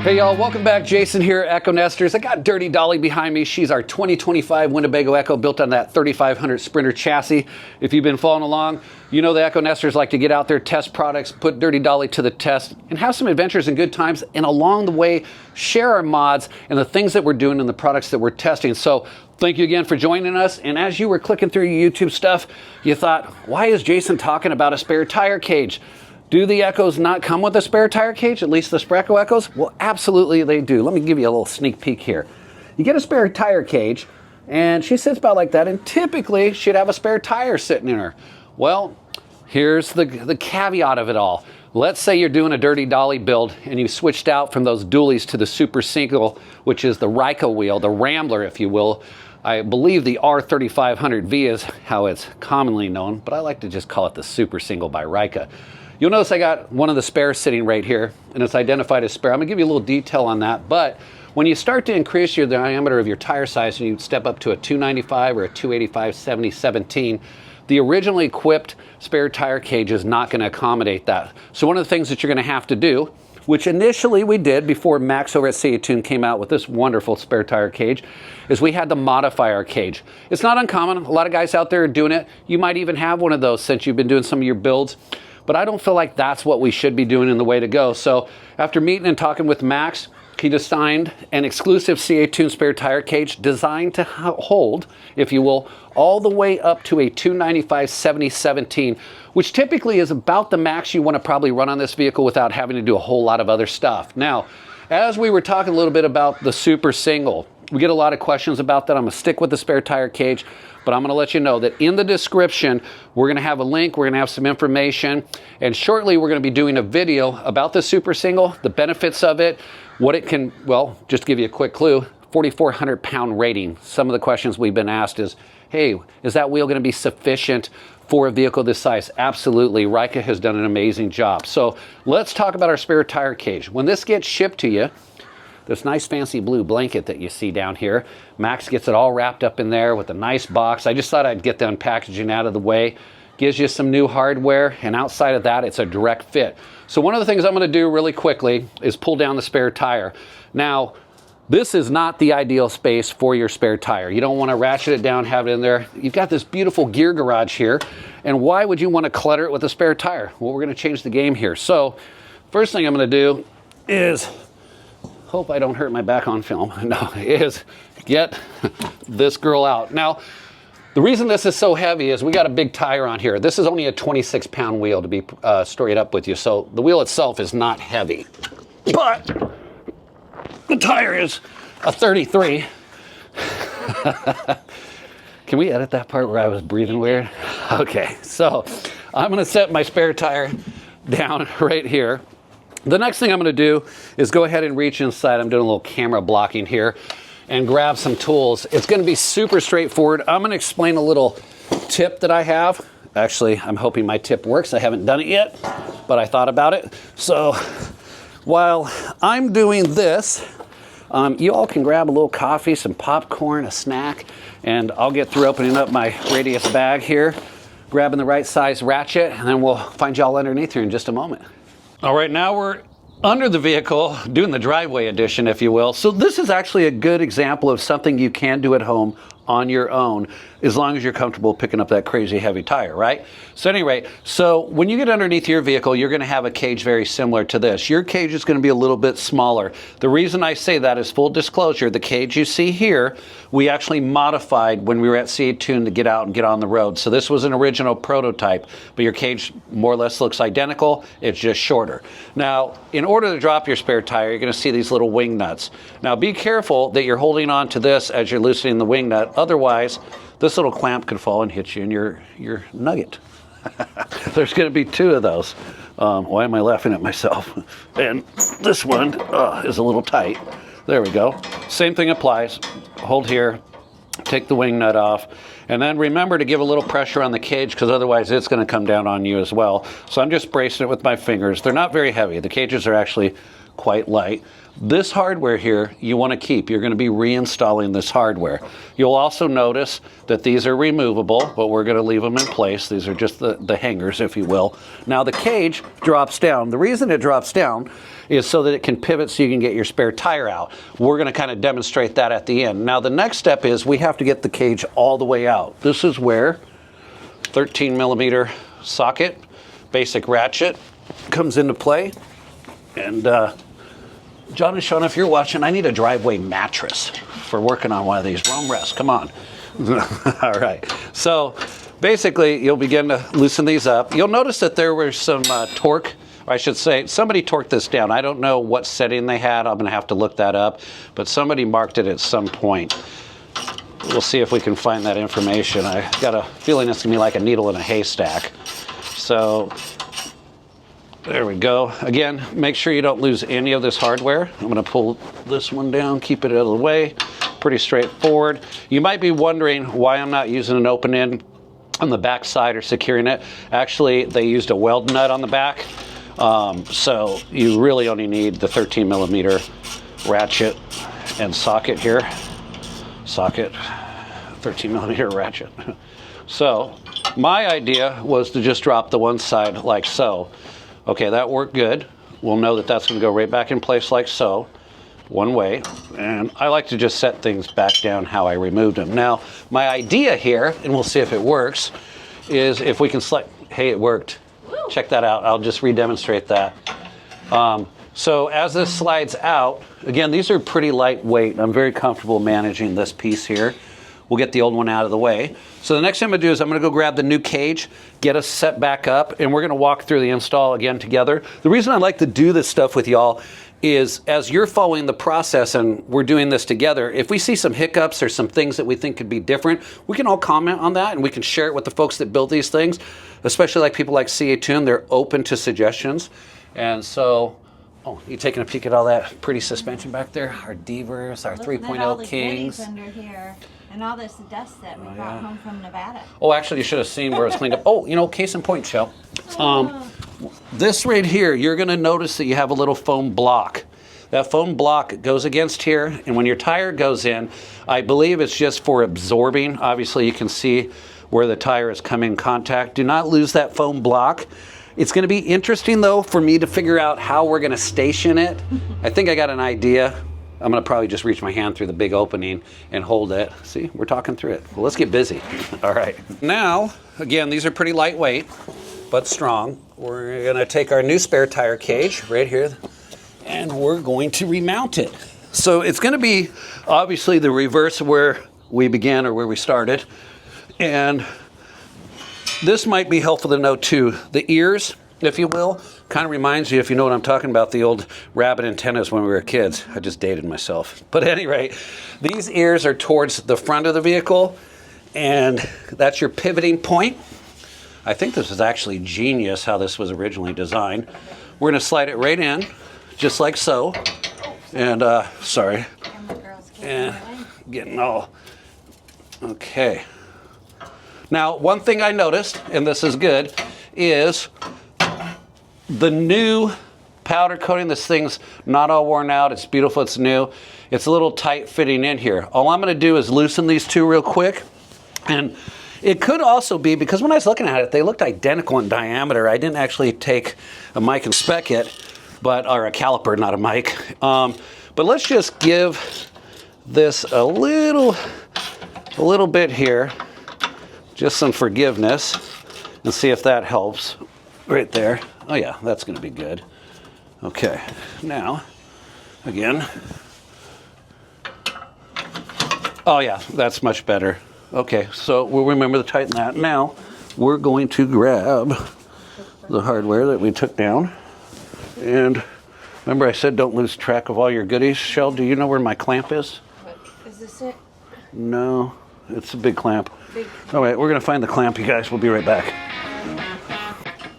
Hey y'all, welcome back. Jason here at Ekko Nesters. I got Dirty Dolly behind me. She's our 2025 Winnebago Ekko built on that 3500 Sprinter chassis. If you've been following along, you know the Ekko Nesters like to get out there, test products, put Dirty Dolly to the test, and have some adventures and good times, and along the way, share our mods and the things that we're doing and the products that we're testing. So thank you again for joining us. And as you were clicking through your YouTube stuff, you thought, why is Jason talking about a spare tire cage? Do the Ekkos not come with a spare tire cage, at least the Spreco Ekkos? Well, absolutely they do. Let me give you a little sneak peek here. You get a spare tire cage, and she sits about like that, and typically she'd have a spare tire sitting in her. Well, here's the caveat of it all. Let's say you're doing a Dirty Dolly build, and you switched out from those dualies to the Super Single, which is the Ryka wheel, the Rambler, if you will. I believe the R3500V is how it's commonly known, but I like to just call it the Super Single by Ryka. You'll notice I got one of the spares sitting right here, and it's identified as spare. I'm gonna give you a little detail on that, but when you start to increase the diameter of your tire size and you step up to a 295 or a 285 7017, the originally equipped spare tire cage is not gonna accommodate that. So one of the things that you're gonna have to do, which initially we did before Max over at CaTuned came out with this wonderful spare tire cage, is we had to modify our cage. It's not uncommon. A lot of guys out there are doing it. You might even have one of those since you've been doing some of your builds. But I don't feel like that's what we should be doing in the way to go. So after meeting and talking with Max, he designed an exclusive CaTuned spare tire cage designed to hold, if you will, all the way up to a 295 7017, which typically is about the max you want to probably run on this vehicle without having to do a whole lot of other stuff. Now, as we were talking a little bit about the Super Single, we get a lot of questions about that. I'm gonna stick with the spare tire cage, but I'm gonna let you know that in the description, we're gonna have a link, we're gonna have some information, and shortly we're gonna be doing a video about the Super Single, the benefits of it, what it can, well, just to give you a quick clue, 4,400 pound rating. Some of the questions we've been asked is, hey, is that wheel gonna be sufficient for a vehicle this size? Absolutely, Ryka has done an amazing job. So let's talk about our spare tire cage. When this gets shipped to you, this nice fancy blue blanket that you see down here, Max gets it all wrapped up in there with a nice box. I just thought I'd get the unpackaging out of the way. Gives you some new hardware, and outside of that, it's a direct fit. So one of the things I'm gonna do really quickly is pull down the spare tire. Now, this is not the ideal space for your spare tire. You don't wanna ratchet it down, have it in there. You've got this beautiful gear garage here, and why would you wanna clutter it with a spare tire? Well, we're gonna change the game here. So, first thing I'm gonna do is, hope I don't hurt my back on film, no, is get this girl out. Now, the reason this is so heavy is we got a big tire on here. This is only a 26 pound wheel to be straight up with you, so the wheel itself is not heavy. But the tire is a 33. Can we edit that part where I was breathing weird? Okay, so I'm gonna set my spare tire down right here. The next thing I'm gonna do is go ahead and reach inside. I'm doing a little camera blocking here and grab some tools. It's gonna be super straightforward. I'm gonna explain a little tip that I have. Actually, I'm hoping my tip works. I haven't done it yet, but I thought about it. So while I'm doing this, you all can grab a little coffee, some popcorn, a snack, and I'll get through opening up my Radius bag here, grabbing the right size ratchet, and then we'll find y'all underneath here in just a moment. All right, now we're under the vehicle, doing the driveway edition, if you will. So this is actually a good example of something you can do at home on your own, as long as you're comfortable picking up that crazy heavy tire, right? So anyway, so when you get underneath your vehicle, you're gonna have a cage very similar to this. Your cage is gonna be a little bit smaller. The reason I say that is, full disclosure, the cage you see here, we actually modified when we were at CaTuned to get out and get on the road. So this was an original prototype, but your cage more or less looks identical, it's just shorter. Now, in order to drop your spare tire, you're gonna see these little wing nuts. Now be careful that you're holding on to this as you're loosening the wing nut. Otherwise, this little clamp could fall and hit you in your nugget. There's going to be two of those. Why am I laughing at myself? And this one is a little tight. There we go. Same thing applies. Hold here, take the wing nut off, and then remember to give a little pressure on the cage, because otherwise it's going to come down on you as well. So I'm just bracing it with my fingers. They're not very heavy. The cages are actually quite light. This hardware here you want to keep. You're going to be reinstalling this hardware. You'll also notice that these are removable, but we're going to leave them in place. These are just the hangers, if you will. Now the cage drops down. The reason it drops down is so that it can pivot so you can get your spare tire out. We're going to kind of demonstrate that at the end. Now the next step is we have to get the cage all the way out. This is where 13 millimeter socket, basic ratchet, comes into play. And John and Sean, if you're watching, I need a driveway mattress for working on one of these. Rome rest, come on. All right. So basically, you'll begin to loosen these up. You'll notice that there was some torque. Or I should say, somebody torqued this down. I don't know what setting they had. I'm going to have to look that up. But somebody marked it at some point. We'll see if we can find that information. I got a feeling it's going to be like a needle in a haystack. So there we go. Again, make sure you don't lose any of this hardware. I'm going to pull this one down, keep it out of the way. Pretty straightforward. You might be wondering why I'm not using an open end on the back side or securing it. Actually, they used a weld nut on the back. So you really only need the 13 millimeter ratchet and socket here. Socket, 13 millimeter ratchet. So my idea was to just drop the one side like so. Okay, that worked good. We'll know that that's going to go right back in place like so, one way. And I like to just set things back down how I removed them. Now, my idea here, and we'll see if it works, is if we can select, hey, it worked. Check that out. I'll just re-demonstrate that. So as this slides out, again, these are pretty lightweight. I'm very comfortable managing this piece here. We'll get the old one out of the way. So the next thing I'm gonna do is I'm gonna go grab the new cage, get us set back up, and we're gonna walk through the install again together. The reason I like to do this stuff with y'all is as you're following the process and we're doing this together, if we see some hiccups or some things that we think could be different, we can all comment on that and we can share it with the folks that build these things, especially like people like CaTuned. They're open to suggestions. And so, oh, you taking a peek at all that pretty suspension back there? Our Divers, our 3.0 Kings. Under here. And all this dust that we brought home from Nevada. Oh, actually, you should have seen where it's cleaned up. Oh, you know, case in point, Shell. This right here, you're going to notice that you have a little foam block. That foam block goes against here, and when your tire goes in, I believe it's just for absorbing. Obviously, you can see where the tire has come in contact. Do not lose that foam block. It's going to be interesting, though, for me to figure out how we're going to station it. I think I got an idea. I'm going to probably just reach my hand through the big opening and hold it. See, we're talking through it. Well, let's get busy. All right. Now, again, these are pretty lightweight, but strong. We're going to take our new spare tire cage right here, and we're going to remount it. So it's going to be obviously the reverse of where we began or where we started. And this might be helpful to know too. The ears, if you will, kind of reminds you, if you know what I'm talking about, the old rabbit antennas when we were kids. I just dated myself. But at any rate, these ears are towards the front of the vehicle, and that's your pivoting point. I think this is actually genius how this was originally designed. We're going to slide it right in, just like so. And, sorry. And getting all, okay. Now, one thing I noticed, and this is good, is the new powder coating. This thing's not all worn out. It's beautiful. It's new. It's a little tight fitting in here. All I'm going to do is loosen these two real quick. And it could also be, because when I was looking at it, they looked identical in diameter. I didn't actually take a mic and spec it, or a caliper, not a mic. But let's just give this a little bit here, just some forgiveness, and see if that helps right there. Oh yeah, that's going to be good. Okay, now, again. Oh yeah, that's much better. Okay, so we'll remember to tighten that. Now, we're going to grab the hardware that we took down. And remember I said don't lose track of all your goodies. Shell, do you know where my clamp is? What, is this it? No, it's a big clamp. All right, we're going to find the clamp, you guys. We'll be right back.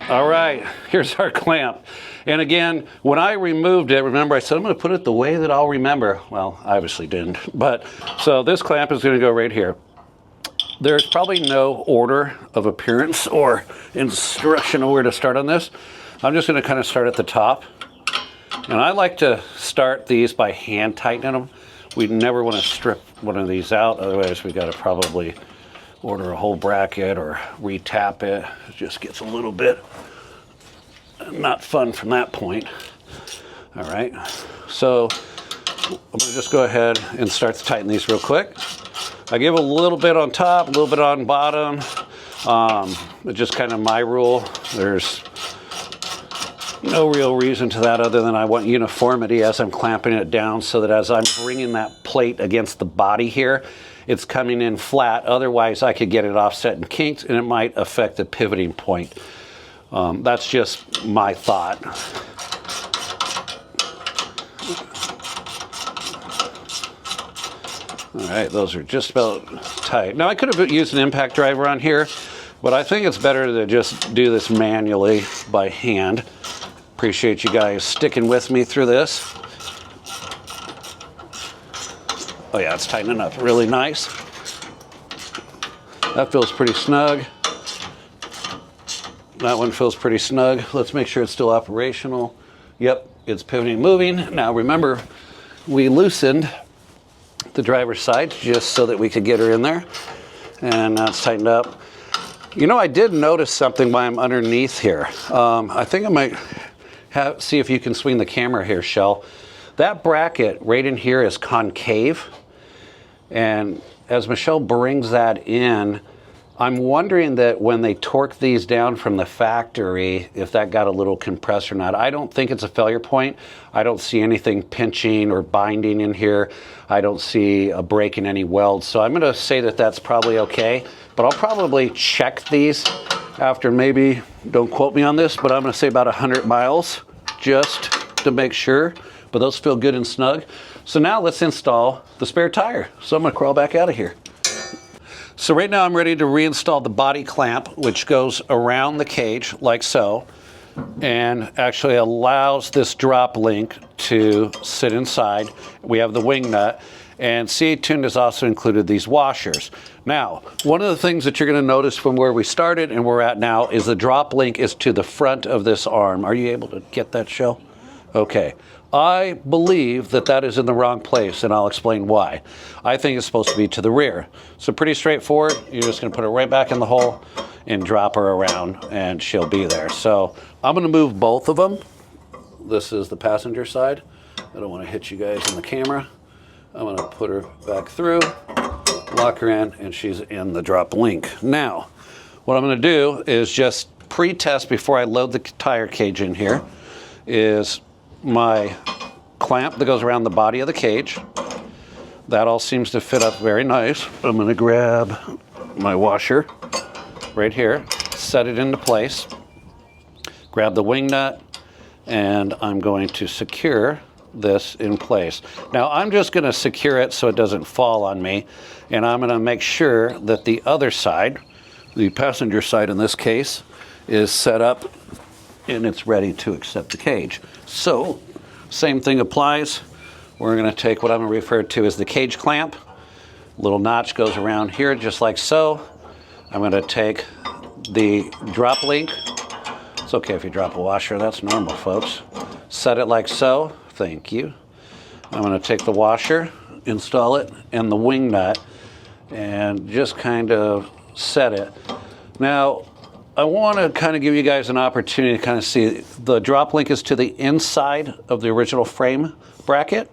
All right, here's our clamp. And again, when I removed it, remember I said I'm going to put it the way that I'll remember. Well, I obviously didn't. But so this clamp is going to go right here. There's probably no order of appearance or instruction of where to start on this. I'm just going to kind of start at the top And I like to start these by hand tightening them. We never want to strip one of these out, otherwise we got to probably order a whole bracket or re-tap it. It just gets a little bit not fun from that point. All right, so I'm gonna just go ahead and start to tighten these real quick. I give a little bit on top, a little bit on bottom. It's just kind of my rule. There's no real reason to that other than I want uniformity as I'm clamping it down so that as I'm bringing that plate against the body here, it's coming in flat. Otherwise, I could get it offset and kinked, and it might affect the pivoting point. That's just my thought. All right, those are just about tight. Now, I could have used an impact driver on here, but I think it's better to just do this manually by hand. Appreciate you guys sticking with me through this. Oh yeah, it's tightening up really nice. That feels pretty snug. That one feels pretty snug. Let's make sure it's still operational. Yep, it's pivoting, moving. Now remember, we loosened the driver's side just so that we could get her in there. And now it's tightened up. You know, I did notice something while I'm underneath here. I think I might see if you can swing the camera here, Shell. That bracket right in here is concave. And as Michelle brings that in, I'm wondering that when they torque these down from the factory, if that got a little compressed or not. I don't think it's a failure point. I don't see anything pinching or binding in here. I don't see a break in any welds. So I'm gonna say that that's probably okay, but I'll probably check these after maybe, don't quote me on this, but I'm gonna say about 100 miles just to make sure, but those feel good and snug. So now let's install the spare tire. So I'm gonna crawl back out of here. So right now I'm ready to reinstall the body clamp, which goes around the cage like so, and actually allows this drop link to sit inside. We have the wing nut, and CaTuned has also included these washers. Now, one of the things that you're gonna notice from where we started and where we're at now is the drop link is to the front of this arm. Are you able to get that, Shell? Okay. I believe that that is in the wrong place, and I'll explain why. I think it's supposed to be to the rear. So pretty straightforward. You're just gonna put it right back in the hole and drop her around, and she'll be there. So I'm gonna move both of them. This is the passenger side. I don't wanna hit you guys in the camera. I'm gonna put her back through, lock her in, and she's in the drop link. Now, what I'm gonna do is just pre-test before I load the tire cage in here is my clamp that goes around the body of the cage. That all seems to fit up very nice. I'm gonna grab my washer right here, set it into place, grab the wing nut, and I'm going to secure this in place. Now I'm just gonna secure it so it doesn't fall on me, and I'm gonna make sure that the other side, the passenger side in this case, is set up and it's ready to accept the cage. So, same thing applies. We're gonna take what I'm gonna refer to as the cage clamp. Little notch goes around here just like so. I'm gonna take the drop link. It's okay if you drop a washer, that's normal, folks. Set it like so, thank you. I'm gonna take the washer, install it, and the wing nut, and just kind of set it. Now, I want to kind of give you guys an opportunity to kind of see the drop link is to the inside of the original frame bracket.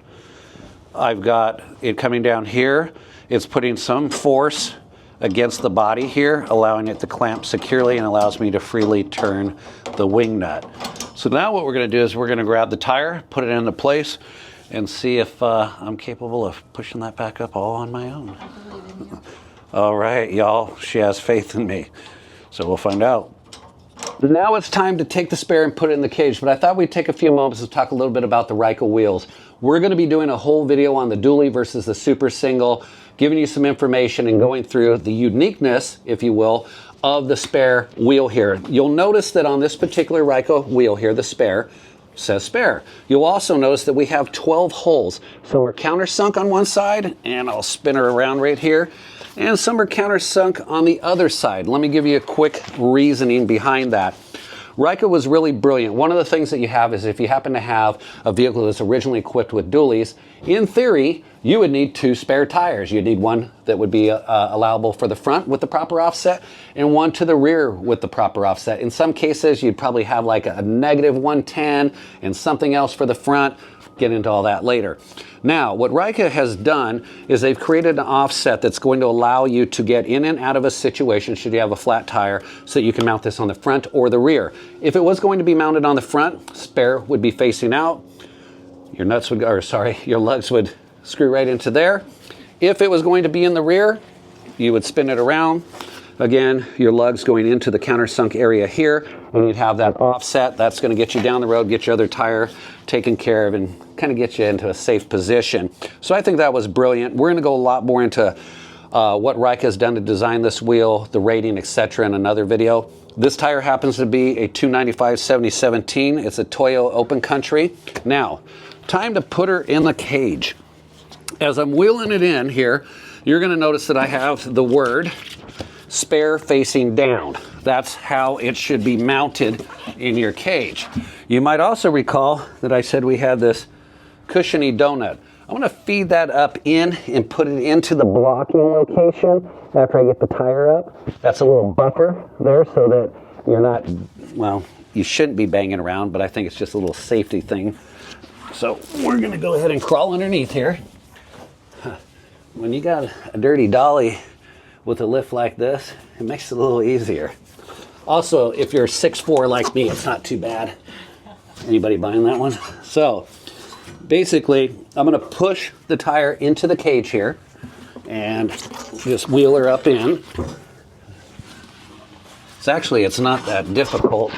I've got it coming down here. It's putting some force against the body here, allowing it to clamp securely and allows me to freely turn the wing nut. So now what we're going to do is we're going to grab the tire, put it into place, and see if I'm capable of pushing that back up all on my own. I believe in you. All right, y'all, she has faith in me. So we'll find out. Now it's time to take the spare and put it in the cage, but I thought we'd take a few moments to talk a little bit about the Ryko wheels. We're going to be doing a whole video on the dually versus the super single, giving you some information and going through the uniqueness, if you will, of the spare wheel here. You'll notice that on this particular Ryko wheel here, the spare, says spare. You'll also notice that we have 12 holes. So we're countersunk on one side, and I'll spin her around right here. And some are countersunk on the other side. Let me give you a quick reasoning behind that. Rika was really brilliant. One of the things that you have is if you happen to have a vehicle that's originally equipped with dualies, in theory, you would need 2 spare tires. You'd need one that would be allowable for the front with the proper offset and one to the rear with the proper offset. In some cases, you'd probably have like a negative 110 and something else for the front. Get into all that later. Now, what Rika has done is they've created an offset that's going to allow you to get in and out of a situation should you have a flat tire so that you can mount this on the front or the rear. If it was going to be mounted on the front, spare would be facing out. Your nuts would, or sorry, your lugs would screw right into there. If it was going to be in the rear, you would spin it around. Again, your lugs going into the countersunk area here, and you'd have that offset. That's going to get you down the road, get your other tire taken care of, and kind of get you into a safe position. So I think that was brilliant. We're going to go a lot more into what Rika has done to design this wheel, the rating, etc. in another video. This tire happens to be a 295/70/17. It's a Toyo Open Country. Now, time to put her in the cage. As I'm wheeling it in here, you're going to notice that I have the word spare facing down. That's how it should be mounted in your cage. You might also recall that I said we had this cushiony donut. I'm going to feed that up in and put it into the blocking location after I get the tire up. That's a little buffer there so that you're not, well, you shouldn't be banging around, but I think it's just a little safety thing. So we're going to go ahead and crawl underneath here. When you got a dirty dolly with a lift like this, it makes it a little easier. Also, if you're 6'4" like me, it's not too bad. Anybody buying that one? So basically, I'm going to push the tire into the cage here and just wheel her up in. It's not that difficult.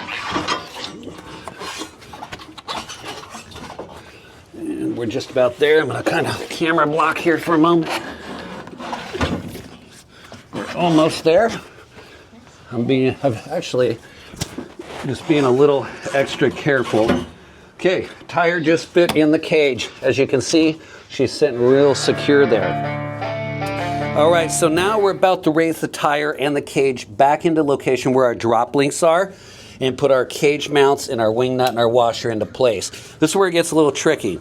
And we're just about there. I'm going to kind of camera block here for a moment. We're almost there. I'm actually just being a little extra careful. Okay, tire just fit in the cage. As you can see, she's sitting real secure there. All right, so now we're about to raise the tire and the cage back into location where our drop links are and put our cage mounts and our wing nut and our washer into place. This is where it gets a little tricky.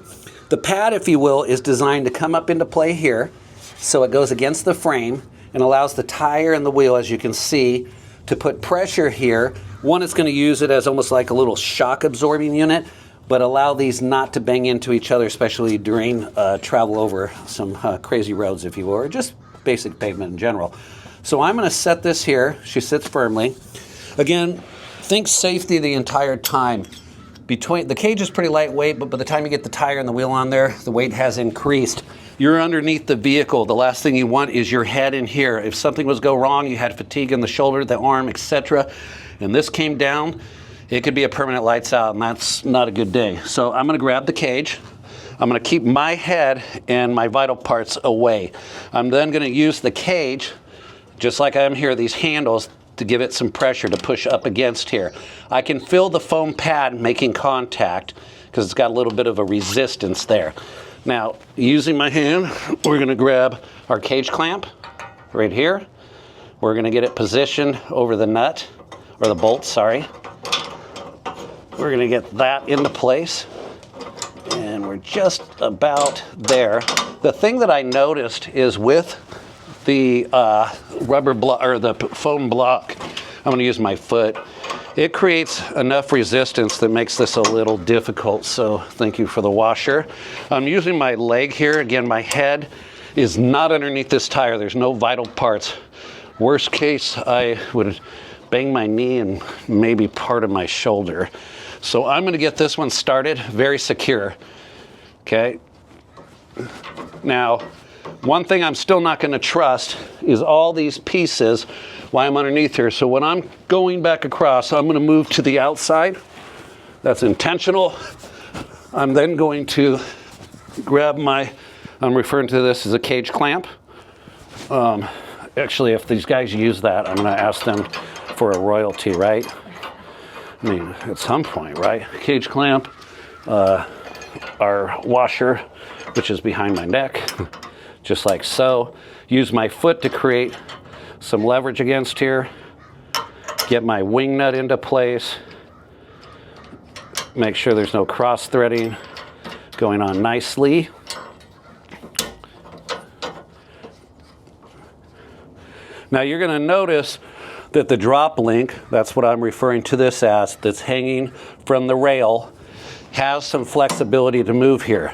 The pad, if you will, is designed to come up into play here, so it goes against the frame and allows the tire and the wheel, as you can see, to put pressure here. One is going to use it as almost like a little shock absorbing unit, but allow these not to bang into each other, especially during travel over some crazy roads, if you will, or just basic pavement in general. So I'm going to set this here. She sits firmly. Again, think safety the entire time. The cage is pretty lightweight, but by the time you get the tire and the wheel on there, the weight has increased. You're underneath the vehicle. The last thing you want is your head in here. If something was to go wrong, you had fatigue in the shoulder, the arm, etc., and this came down, it could be a permanent lights out, and that's not a good day. So I'm going to grab the cage. I'm going to keep my head and my vital parts away. I'm then going to use the cage, just like I am here, these handles, to give it some pressure to push up against here. I can feel the foam pad making contact because it's got a little bit of a resistance there. Now, using my hand, we're going to grab our cage clamp right here. We're going to get it positioned over the nut, or the bolt, sorry. We're going to get that into place, and we're just about there. The thing that I noticed is with the rubber block, or the foam block, I'm going to use my foot. It creates enough resistance that makes this a little difficult, so thank you for the washer. I'm using my leg here. Again, my head is not underneath this tire. There's no vital parts. Worst case, I would bang my knee and maybe part of my shoulder. So I'm going to get this one started, very secure. Okay. Now, one thing I'm still not going to trust is all these pieces while I'm underneath here. So when I'm going back across, I'm going to move to the outside. That's intentional. I'm then going to grab I'm referring to this as a cage clamp. Actually, if these guys use that, I'm going to ask them for a royalty, right? I mean, at some point, right? Cage clamp, our washer, which is behind my neck, just like so. Use my foot to create some leverage against here. Get my wing nut into place. Make sure there's no cross threading going on nicely. Now you're going to notice that the drop link, that's what I'm referring to this as, that's hanging from the rail, has some flexibility to move here.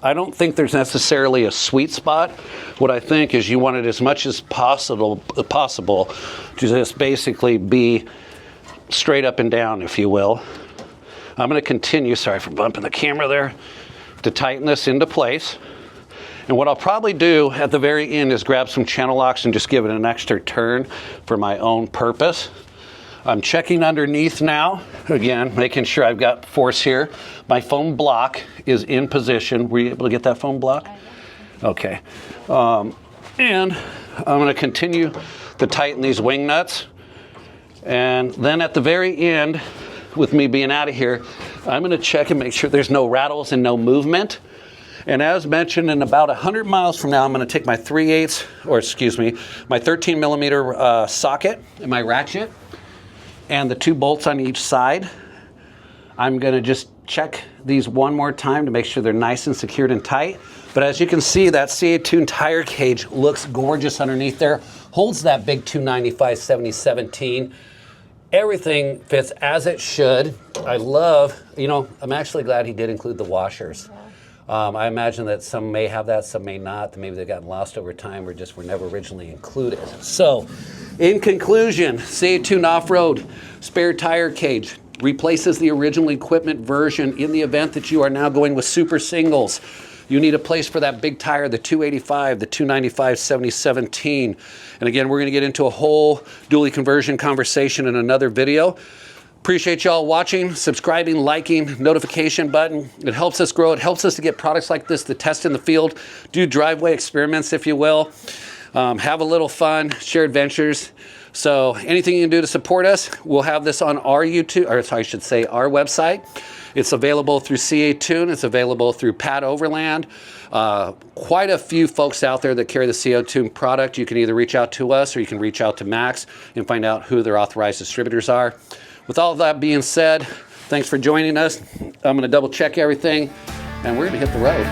I don't think there's necessarily a sweet spot. What I think is you want it as much as possible to just basically be straight up and down, if you will. I'm going to continue, sorry for bumping the camera there, to tighten this into place. And what I'll probably do at the very end is grab some channel locks and just give it an extra turn for my own purpose. I'm checking underneath now, again, making sure I've got force here. My foam block is in position. Were you able to get that foam block? Okay. And I'm going to continue to tighten these wing nuts. And then at the very end, with me being out of here, I'm going to check and make sure there's no rattles and no movement. And as mentioned, in about 100 miles from now, I'm going to take my my 13 millimeter socket and my ratchet and the 2 bolts on each side. I'm going to just check these one more time to make sure they're nice and secured and tight. But as you can see, that CaTuned tire cage looks gorgeous underneath there. Holds that big 295/70/17. Everything fits as it should. I love, I'm actually glad he did include the washers. I imagine that some may have that, some may not. Maybe they've gotten lost over time or just were never originally included. So, in conclusion, CaTuned Off-Road spare tire cage replaces the original equipment version in the event that you are now going with super singles. You need a place for that big tire, the 285, the 295/70/17. And again, we're going to get into a whole dually conversion conversation in another video. Appreciate y'all watching, subscribing, liking, notification button. It helps us grow. It helps us to get products like this to test in the field, do driveway experiments, if you will. Have a little fun, share adventures. So anything you can do to support us, we'll have this on our YouTube, or I should say our website. It's available through CaTuned. It's available through Pat Overland. Quite a few folks out there that carry the CaTuned product. You can either reach out to us or you can reach out to Max and find out who their authorized distributors are. With all of that being said, thanks for joining us. I'm going to double check everything and we're going to hit the road.